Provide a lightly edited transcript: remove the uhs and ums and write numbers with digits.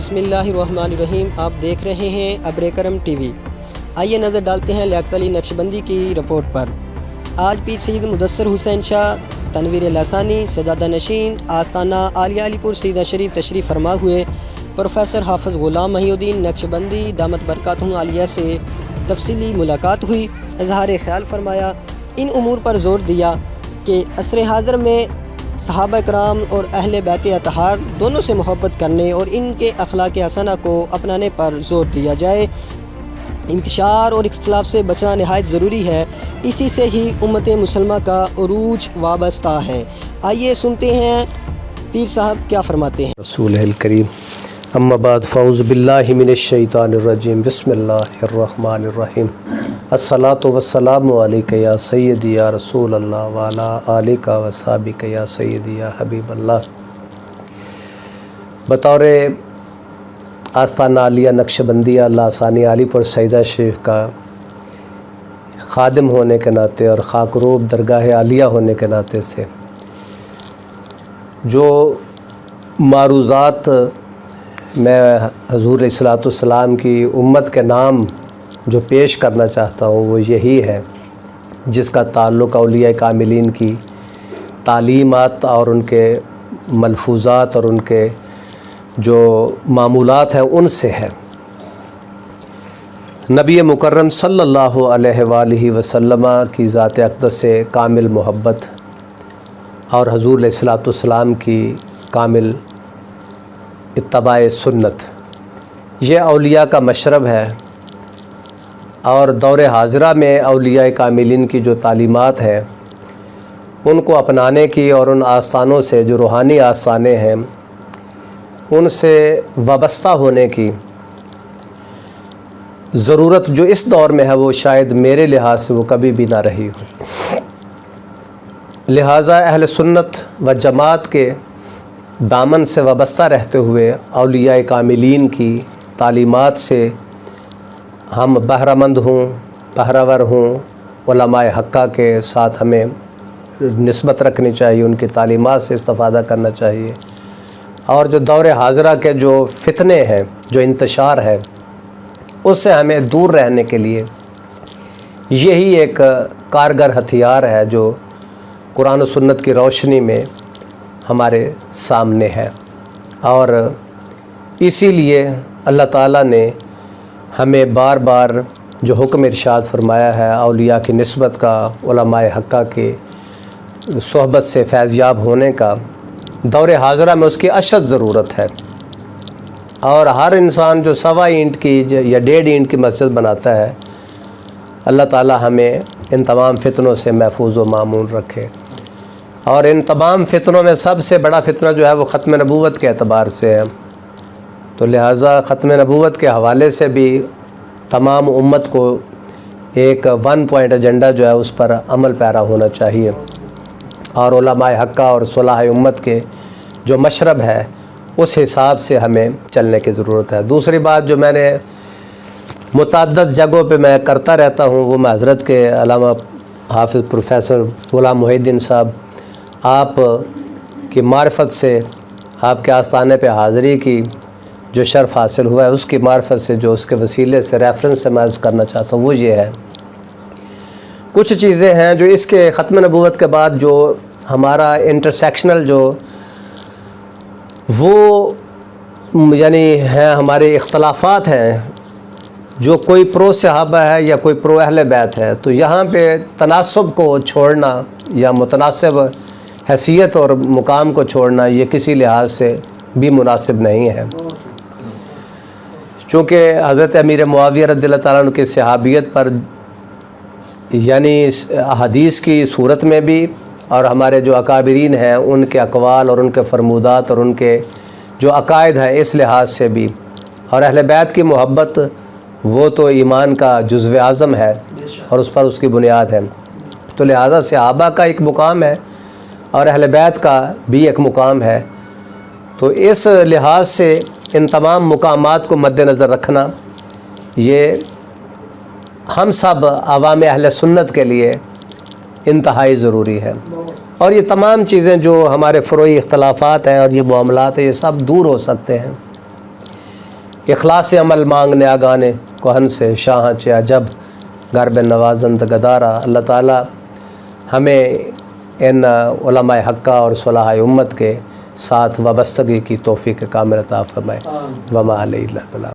बिस्मिल्लाहिर्रहमानिर्रहीम। आप देख रहे हैं अब्र करम टीवी। आइए नज़र डालते हैं लियाकत अली नक्शबंदी की रिपोर्ट पर। आज पीर सैयद मुदस्सर हुसैन शाह तनवीर लसानी सजादा नशीन आस्ताना आलिया अलीपुर सीधा शरीफ तशरीफ़ फरमा हुए प्रोफेसर हाफ़िज़ ग़ुलाम महीउद्दीन नक्शबंदी दामत बरकातहुम आलिया से तफसीली मुलाकात हुई। इज़हार ख़याल फरमाया। इन उमूर पर ज़ोर दिया कि असर हाज़िर में सहाबा कराम और अहले बैत अतहार दोनों से मोहब्बत करने और इनके अखलाक हसना को अपनाने पर ज़ोर दिया जाए। इंतशार और इख्तिलाफ से बचना नहायत ज़रूरी है। इसी से ही उम्मत मुसलमा का उरूज वाबस्ता है। आइए सुनते हैं पीर साहब क्या फरमाते हैं। रसूल करीम अम्मा बाद फ़ौज़ बिल्लाहि मिनश शैतानिर्रजीम बिस्मिल्लाहिर्रहमानिर्रहीम अस्सलातु वस्सलामु अलैका या सय्यदी या रसूल अल्लाह व अला आलिका व सहाबिका या सय्यदी या हबीब अल्लाह। बतौर आस्ताना आलिया नक्शबंदिया लासानी आलीपुर सईदा शरीफ का खादिम होने के नाते और खाकरूब दरगाह आलिया होने के नाते से जो मारूज़ात मैं हज़ूर अलैहिस्सलाम की उम्मत के नाम जो पेश करना चाहता हूँ वो यही है, जिसका ताल्लुक़ औलिया कामिलीन की तालीमात और उनके मलफूज़ात और उनके जो मामूलात हैं उनसे है। नबी मुकर्रम सल्लल्लाहु अलैहि वसल्लम की ज़ात अक़दस से कामिल मोहब्बत और हज़ूर अलैहिस्सलाम की कामिल इत्तबाए सुन्नत, ये औलिया का मशरब है। और दौर हाज़िरा में औलिया कामिलीन की जो तालीमात हैं उनको अपनाने की और उन आस्थानों से जो रूहानी आस्थाने हैं उनसे वाबस्ता होने की ज़रूरत जो इस दौर में है वो शायद मेरे लिहाज से वो कभी भी ना रही हो। लिहाजा अहल सुन्नत व जमात के दामन से वाबस्ता रहते हुए औलिया कामिलीन की तालीमात से हम बहरामंद हों, बहरावर हों। उलमाए हक्का के साथ हमें निस्बत रखनी चाहिए, उनकी तालीमात से इस्तिफ़ादा करना चाहिए। और जो दौर हाज़िरा के जो फितने हैं, जो इंतशार है, उससे हमें दूर रहने के लिए यही एक कारगर हथियार है जो कुरान और सुन्नत की रोशनी में हमारे सामने है। और इसीलिए अल्लाह ताला ने हमें बार बार जो हुक्म इरशाद फरमाया है औलिया की निस्बत का, उलमाए हक्का के सोहबत से फैज़याब होने का, दौर हाज़िरा में उसकी अशद ज़रूरत है। और हर इंसान जो सवा ईंट की या 1.5 ईंट की मस्जिद बनाता है, अल्लाह ताला हमें इन तमाम फितनों से महफूज व मामून रखे। और इन तमाम फितनों में सबसे बड़ा फितना जो है वो ख़त्म नबूवत के एतबार से है। तो लिहाजा ख़त्म नबूवत के हवाले से भी तमाम उम्मत को एक 1 पॉइंट एजेंडा जो है उस पर अमल पैरा होना चाहिए। और उलमाए हक्का और सुलह उम्मत के जो मशरब है उस हिसाब से हमें चलने की ज़रूरत है। दूसरी बात जो मैंने मुतअद्दिद जगहों पे मैं करता रहता हूँ वो मैं हज़रत के अल्लामा हाफ़िज़ प्रोफेसर ग़ुलाम महीउद्दीन साहब आप की मार्फत से, आपके आस्थाने पे हाज़िरी की जो शर्फ़ हासिल हुआ है उसकी मार्फत से, जो उसके वसीले से रेफरेंस से मैं अर्ज़ करना चाहता हूँ वो ये है। कुछ चीज़ें हैं जो इसके ख़त्म नबूवत के बाद जो हमारा इंटरसेक्शनल जो वो यानी है हमारे इख्तलाफात हैं, जो कोई प्रो सहाबा है या कोई प्रो अहले बैत है, तो यहाँ पे तनासब को छोड़ना या मुतनासिब हैसियत और मुकाम को छोड़ना ये किसी लिहाज से भी मुनासिब नहीं है। चूँकि हज़रत अमीर मुआविया रज़ियल्लाहु ताला अन्हु की सहाबियत पर यानी हदीस की सूरत में भी और हमारे जो अकाबिरीन हैं उनके अक़वाल और उनके फरमूदात और उनके जो अकायद हैं इस लिहाज से भी, और अहले बैत की मोहब्बत वो तो ईमान का जुज़्व आज़म है और उस पर उसकी बुनियाद है। तो लिहाजा सहाबा का एक मुकाम है और अहले बैत का भी एक मुकाम है। तो इस लिहाज से इन तमाम मुकामात को मद्देनज़र रखना ये हम सब अवाम अहले सुन्नत के लिए इंतहाई ज़रूरी है। और ये तमाम चीज़ें जो हमारे फ़रोई इख्तलाफात हैं और ये मामलात हैं ये सब दूर हो सकते हैं اخلاص عمل مانگنے آگانے کوہن سے شاہاں چیا جب غرب نوازند گدارا. اللہ تعالیٰ ہمیں ان علماء حقہ اور صلاح امت کے ساتھ وابستگی کی توفیق کامل عطا فرمائے. وما علیہ اللہ.